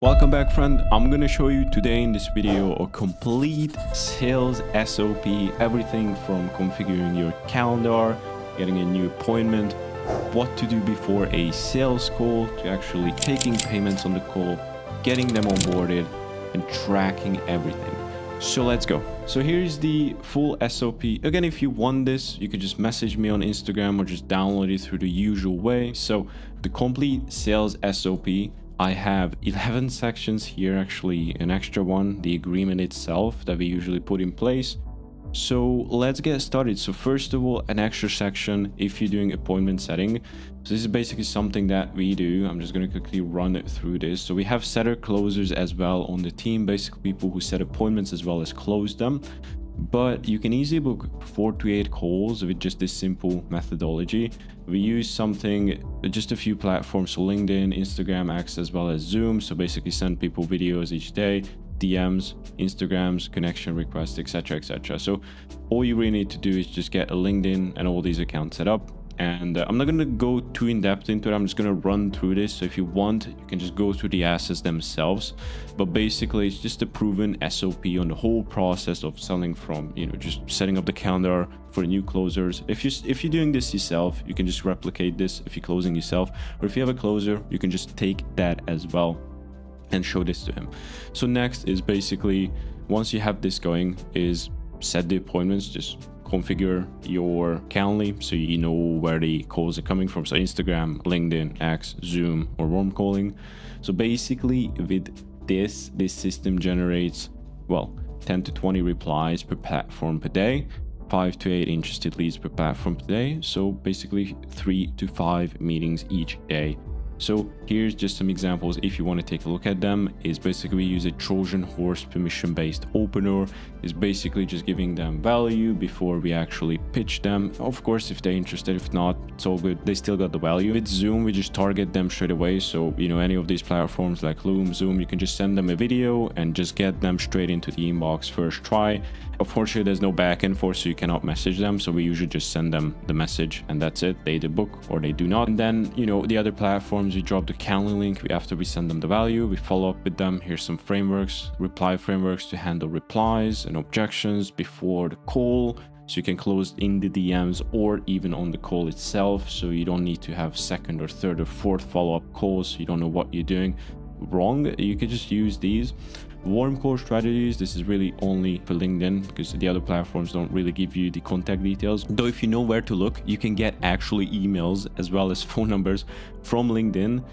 Welcome back, friend. I'm gonna show you today in this video a complete sales SOP, everything from configuring your calendar, getting a new appointment, what to do before a sales call, to actually taking payments on the call, getting them onboarded, and tracking everything. So let's go. So here's the full SOP. Again, if you want this, you can just message me on Instagram or just download it through the usual way. So the complete sales SOP, I have 11 sections here, actually an extra one, the agreement itself that we usually put in place. So let's get started. So first of all, an extra section if you're doing appointment setting. So this is basically something that we do. I'm just going to quickly run it through this. So we have setter closers as well on the team, basically people who set appointments as well as close them. But you can easily book 4 to 8 calls with just this simple methodology. We use just a few platforms, so LinkedIn, Instagram, X, as well as Zoom. So basically send people videos each day, DMs, Instagrams, connection requests, etc, etc. So all you really need to do is just get a LinkedIn and all these accounts set up. And I'm not going to go too in depth into it. I'm just going to run through this. So if you want, you can just go through the assets themselves. But basically, it's just a proven SOP on the whole process of selling, from, just setting up the calendar for new closers. If you're doing this yourself, you can just replicate this if you're closing yourself. Or if you have a closer, you can just take that as well and show this to him. So next is basically, once you have this going, is set the appointments. Just configure your Calendly so you know where the calls are coming from. So Instagram, LinkedIn, X, Zoom, or warm calling. So basically with this system generates, 10 to 20 replies per platform per day, 5 to 8 interested leads per platform per day. So basically 3 to 5 meetings each day. So here's just some examples if you want to take a look at them. Is basically we use a Trojan horse permission-based opener. Is basically just giving them value before we actually pitch them. Of course, if they're interested, if not, it's all good. They still got the value. With Zoom, we just target them straight away. So, any of these platforms like Loom, Zoom, you can just send them a video and just get them straight into the inbox first try. Unfortunately, there's no back and forth, so you cannot message them. So we usually just send them the message and that's it. They either book or they do not. And then, the other platforms, we drop the Calendly link after we send them the value. We follow up with them. Here's some frameworks, reply frameworks to handle replies and objections before the call. So you can close in the DMs or even on the call itself. So you don't need to have second or third or fourth follow-up calls. So you don't know what you're doing wrong. You can just use these. Warm call strategies, this is really only for LinkedIn because the other platforms don't really give you the contact details. Though if you know where to look, you can get actually emails as well as phone numbers from LinkedIn,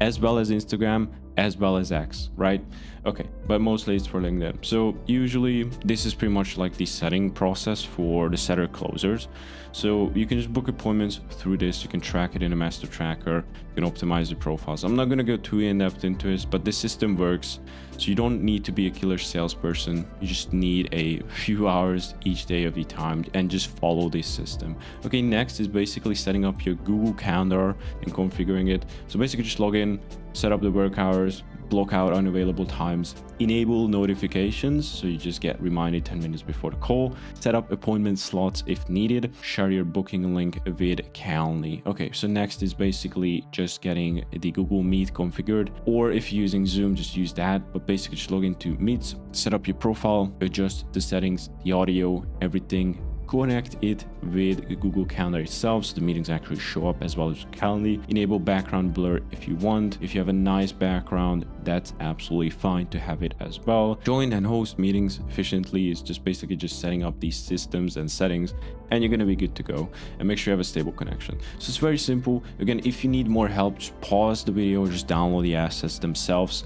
as well as Instagram, as well as X, right? Okay, but mostly it's for LinkedIn. So usually this is pretty much like the setting process for the setter closers. So you can just book appointments through this. You can track it in a master tracker. You can optimize the profiles. I'm not going to go too in depth into this, but this system works. So you don't need to be a killer salesperson. You just need a few hours each day of your time and just follow this system. Okay, next is basically setting up your Google Calendar and configuring it. So basically just log in, set up the work hours, block out unavailable times, enable notifications, so you just get reminded 10 minutes before the call, set up appointment slots if needed, share your booking link with Calendly. Okay, so next is basically just getting the Google Meet configured, or if you're using Zoom, just use that, but basically just log into Meets, set up your profile, adjust the settings, the audio, everything, connect it with Google Calendar itself so the meetings actually show up as well as Calendly. Enable background blur if you want. If you have a nice background, that's absolutely fine to have it as well. Join and host meetings efficiently is just basically just setting up these systems and settings, and you're going to be good to go. And make sure you have a stable connection. So it's very simple. Again, if you need more help, just pause the video or just download the assets themselves,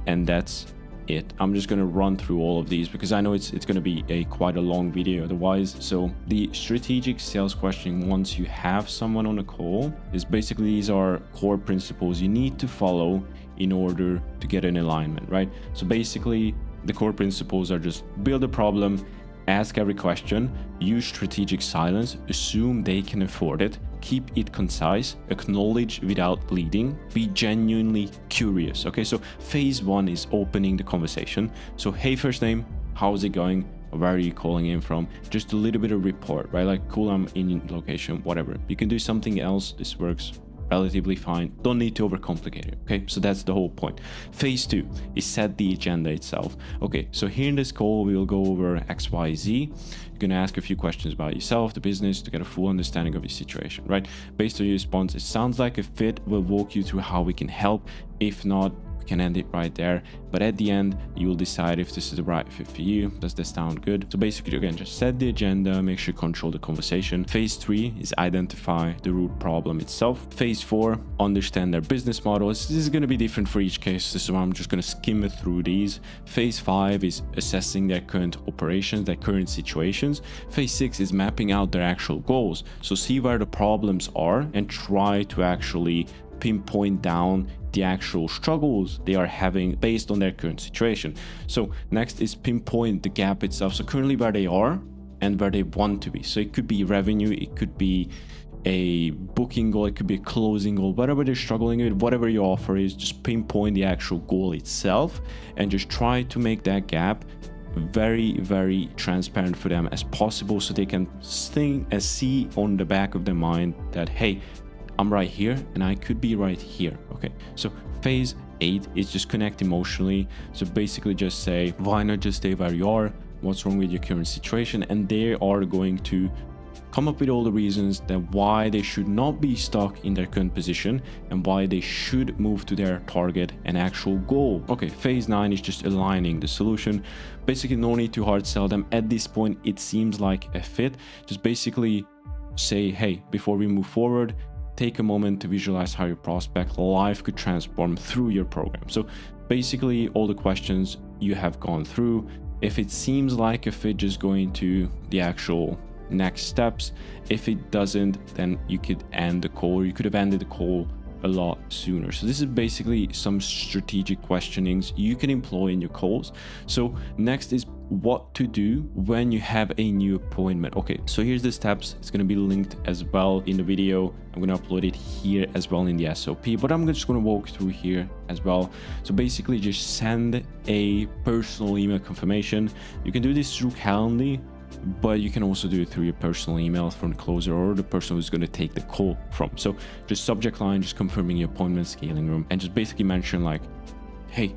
and that's it. I'm just going to run through all of these because I know it's going to be quite a long video otherwise. So the strategic sales questioning, once you have someone on a call, is basically these are core principles you need to follow in order to get an alignment, right? So basically the core principles are just build a problem, ask every question, use strategic silence, assume they can afford it, keep it concise, acknowledge without leading, be genuinely curious. Okay, so phase 1 is opening the conversation. So hey, first name, how's it going? Where are you calling in from? Just a little bit of report, right? Like, cool, I'm in location, whatever. You can do something else. This works relatively fine. Don't need to overcomplicate it. Okay, so that's the whole point. Phase 2 is set the agenda itself. Okay, so here in this call we will go over XYZ. You're gonna ask a few questions about yourself, the business, to get a full understanding of your situation, right? Based on your response, it sounds like a fit. We'll walk you through how we can help. If not, we can end it right there, but at the end you will decide if this is the right fit for you. Does this sound good? So basically, again, just set the agenda, make sure you control the conversation. Phase 3 is identify the root problem itself. Phase 4, understand their business model. This is going to be different for each case, so I'm just going to skim it through these. Phase 5 is assessing their current operations, their current situations. Phase 6 is mapping out their actual goals, so see where the problems are and try to actually pinpoint down the actual struggles they are having based on their current situation. So next is pinpoint the gap itself, so currently where they are and where they want to be. So it could be revenue, it could be a booking goal, it could be a closing goal, whatever they're struggling with, whatever your offer is, just pinpoint the actual goal itself and just try to make that gap very, very transparent for them as possible, so they can think and see on the back of their mind that, hey, I'm right here and I could be right here. Okay, so phase 8 is just connect emotionally. So basically just say, why not just stay where you are? What's wrong with your current situation? And they are going to come up with all the reasons that why they should not be stuck in their current position and why they should move to their target and actual goal. Okay, phase 9 is just aligning the solution. Basically, no need to hard sell them. At this point, it seems like a fit. Just basically say, hey, before we move forward, take a moment to visualize how your prospect life could transform through your program. So basically all the questions you have gone through, if it seems like a fit, just go into the actual next steps. If it doesn't, then you could end the call, or you could have ended the call a lot sooner. So this is basically some strategic questionings you can employ in your calls. So next is what to do when you have a new appointment. Okay, so here's the steps. It's going to be linked as well in the video. I'm going to upload it here as well in the SOP, but I'm just going to walk through here as well. So basically just send a personal email confirmation. You can do this through Calendly, but you can also do it through your personal email from the closer or the person who's going to take the call from. So just subject line, just confirming your appointment, scaling room, and just basically mention like, hey,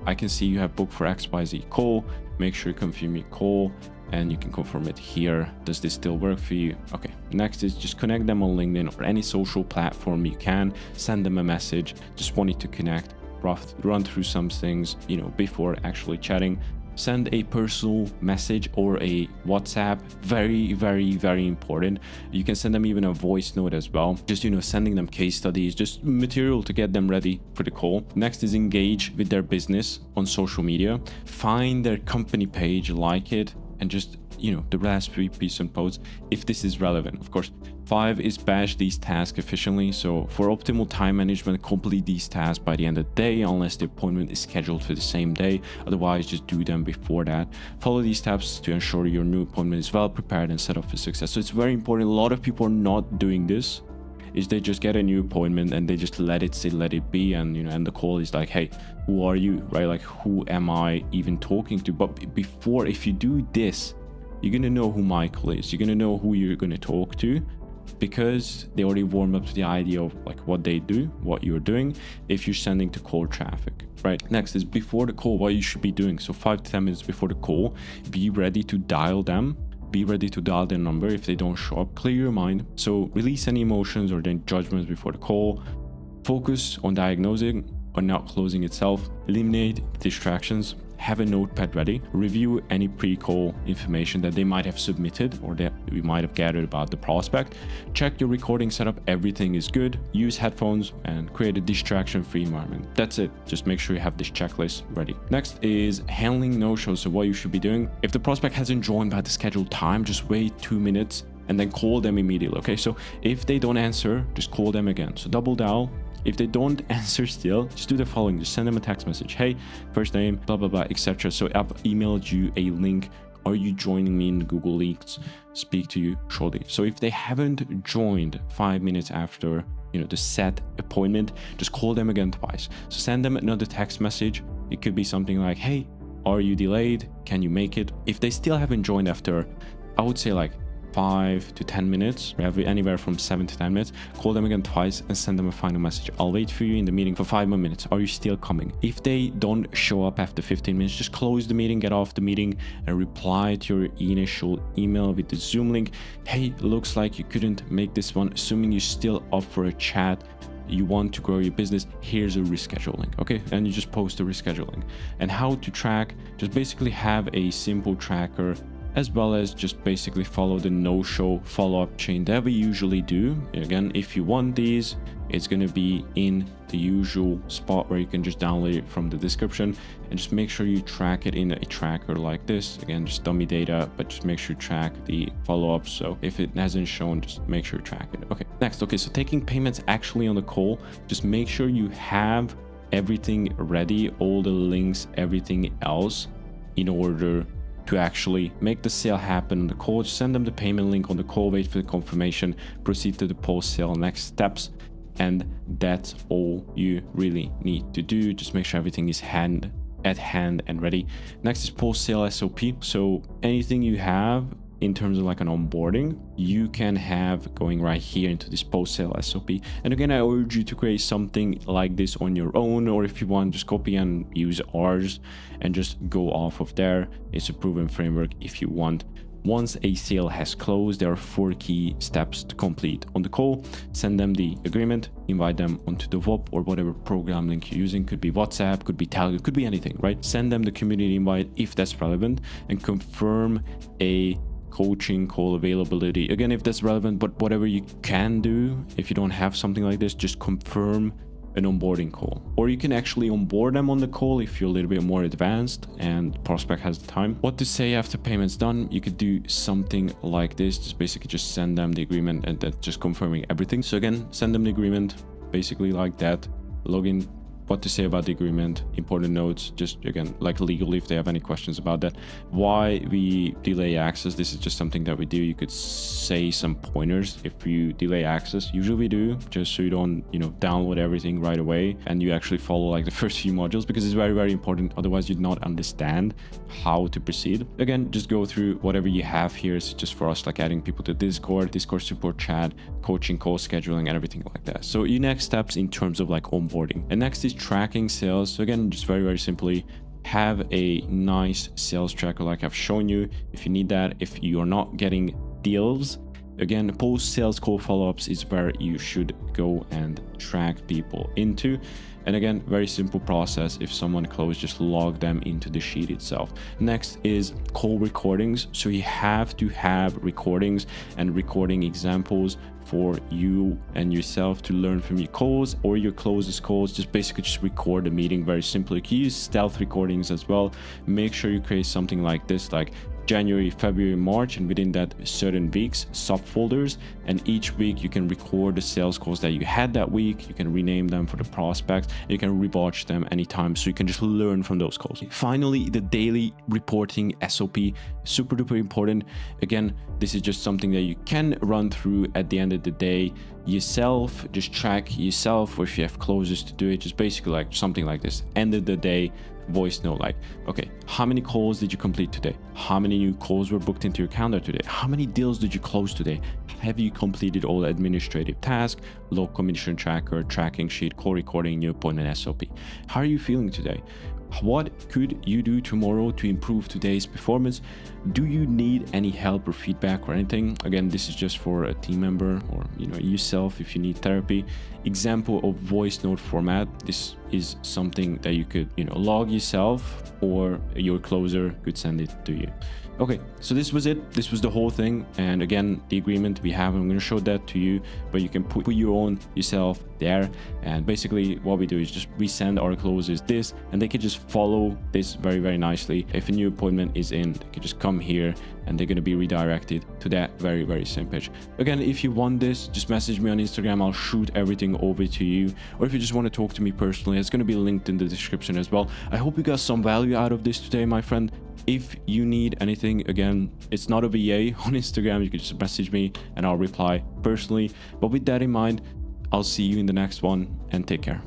I can see you have booked for XYZ call. Make sure you confirm your call, and you can confirm it here. Does this still work for you? Okay, next is just connect them on LinkedIn or any social platform you can. Send them a message, just wanting to connect, run through some things, you know, before actually chatting. Send a personal message or a WhatsApp. Very, very, very important. You can send them even a voice note as well. Just, you know, sending them case studies, just material to get them ready for the call. Next is engage with their business on social media. Find their company page, like it, and just, you know, the last 3 pieces and posts if this is relevant, of course. 5 is batch these tasks efficiently. So for optimal time management, complete these tasks by the end of the day, unless the appointment is scheduled for the same day. Otherwise, just do them before that. Follow these steps to ensure your new appointment is well prepared and set up for success. So it's very important. A lot of people are not doing this. Is they just get a new appointment and they just let it sit, let it be, and, you know, and the call is like, hey, who are you, right? Like, who am I even talking to? But before, if you do this, you're gonna know who Michael is. You're gonna know who you're gonna talk to, because they already warm up to the idea of like what they do, what you're doing, if you're sending to cold traffic, right? Next is before the call, what you should be doing. So 5 to 10 minutes before the call, be ready to dial them. Be ready to dial their number if they don't show up. Clear your mind. So release any emotions or then judgments before the call. Focus on diagnosing or not closing itself. Eliminate distractions. Have a notepad ready. Review any pre-call information that they might have submitted or that we might have gathered about the prospect. Check your recording setup. Everything is good. Use headphones and create a distraction-free environment. That's it. Just make sure you have this checklist ready. Next is handling no-shows. So what you should be doing. If the prospect hasn't joined by the scheduled time, just wait 2 minutes and then call them immediately. Okay, so if they don't answer, just call them again. So double dial. If they don't answer still, just do the following. Just send them a text message. Hey, first name, blah, blah, blah, etc. So I've emailed you a link. Are you joining me in the Google Leaks? Speak to you shortly. So if they haven't joined 5 minutes after, you know, the set appointment, just call them again twice. So send them another text message. It could be something like, hey, are you delayed? Can you make it? If they still haven't joined after, I would say like 5 to 10 minutes, anywhere from 7 to 10 minutes. Call them again twice and send them a final message. I'll wait for you in the meeting for 5 more minutes. Are you still coming? If they don't show up after 15 minutes, just close the meeting, get off the meeting, and reply to your initial email with the Zoom link. Hey, looks like you couldn't make this one. Assuming you're still up for a chat, you want to grow your business, here's a rescheduling. Okay, and you just post a rescheduling. And how to track, just basically have a simple tracker, as well as just basically follow the no-show follow-up chain that we usually do. Again, if you want these, it's going to be in the usual spot where you can just download it from the description, and just make sure you track it in a tracker like this. Again, just dummy data, but just make sure you track the follow-ups. So if it hasn't shown, just make sure you track it. Okay, next. Okay, so taking payments actually on the call, just make sure you have everything ready, all the links, everything else, in order to actually make the sale happen on the call. Just send them the payment link on the call, wait for the confirmation, proceed to the post-sale next steps, and that's all you really need to do. Just make sure everything is at hand and ready. Next is post-sale SOP. So anything you have in terms of like an onboarding, you can have going right here into this post-sale SOP. And again, I urge you to create something like this on your own, or if you want, just copy and use ours and just go off of there. It's a proven framework if you want. Once a sale has closed, there are 4 key steps to complete. On the call, send them the agreement, invite them onto the VOP or whatever program link you're using. Could be WhatsApp, could be Telegram, could be anything, right? Send them the community invite if that's relevant, and confirm a coaching call availability. Again, if that's relevant, but whatever you can do, if you don't have something like this, just confirm an onboarding call. Or you can actually onboard them on the call if you're a little bit more advanced and prospect has the time. What to say after payment's done, you could do something like this. Just basically just send them the agreement and then just confirming everything. So again, send them the agreement basically like that. Login, what to say about the agreement, important notes, just again, like legally, if they have any questions about that. Why we delay access, this is just something that we do. You could say some pointers if you delay access. Usually we do, just so you don't, download everything right away and you actually follow like the first few modules, because it's very, very important. Otherwise you'd not understand how to proceed. Again, just go through whatever you have here. It's just for us, like adding people to Discord support chat, coaching call scheduling, and everything like that. So your next steps in terms of like onboarding. And next is tracking sales. So again, just very, very simply, have a nice sales tracker like I've shown you if you need that. If you're not getting deals, again, post sales call follow-ups is where you should go and track people into. And again, very simple process. If someone closed, just log them into the sheet itself. Next is call recordings. So you have to have recordings and recording examples for you and yourself to learn from your calls or your closest calls. Just basically just record the meeting very simply. You can use stealth recordings as well. Make sure you create something like this, like January, February, March, and within that certain weeks, subfolders, and each week you can record the sales calls that you had that week. You can rename them for the prospects, and you can rewatch them anytime, so you can just learn from those calls. Finally, the daily reporting SOP, super duper important. Again, this is just something that you can run through at the end of the day yourself. Just track yourself, or if you have closers to do it, just basically like something like this. End of the day voice note, like, okay, how many calls did you complete today? How many new calls were booked into your calendar today? How many deals did you close today? Have you completed all administrative tasks, log commission tracker, tracking sheet, call recording, new appointment SOP? How are you feeling today? What could you do tomorrow to improve today's performance? Do you need any help or feedback or anything? Again, this is just for a team member or yourself if you need therapy. Example of voice note format. This is something that you could log yourself, or your closer could send it to you. Okay, so this was it. This was the whole thing. And again, the agreement we have, I'm going to show that to you, but you can put your own yourself there. And basically what we do is just we send our closers this, and they can just follow this very, very nicely. If a new appointment is in, they can just come here and they're going to be redirected to that very, very same page. Again, if you want this, just message me on Instagram. I'll shoot everything over to you. Or if you just want to talk to me personally, it's going to be linked in the description as well. I hope you got some value out of this today, my friend. If you need anything, again, it's not a VA on Instagram. You can just message me and I'll reply personally. But with that in mind, I'll see you in the next one, and take care.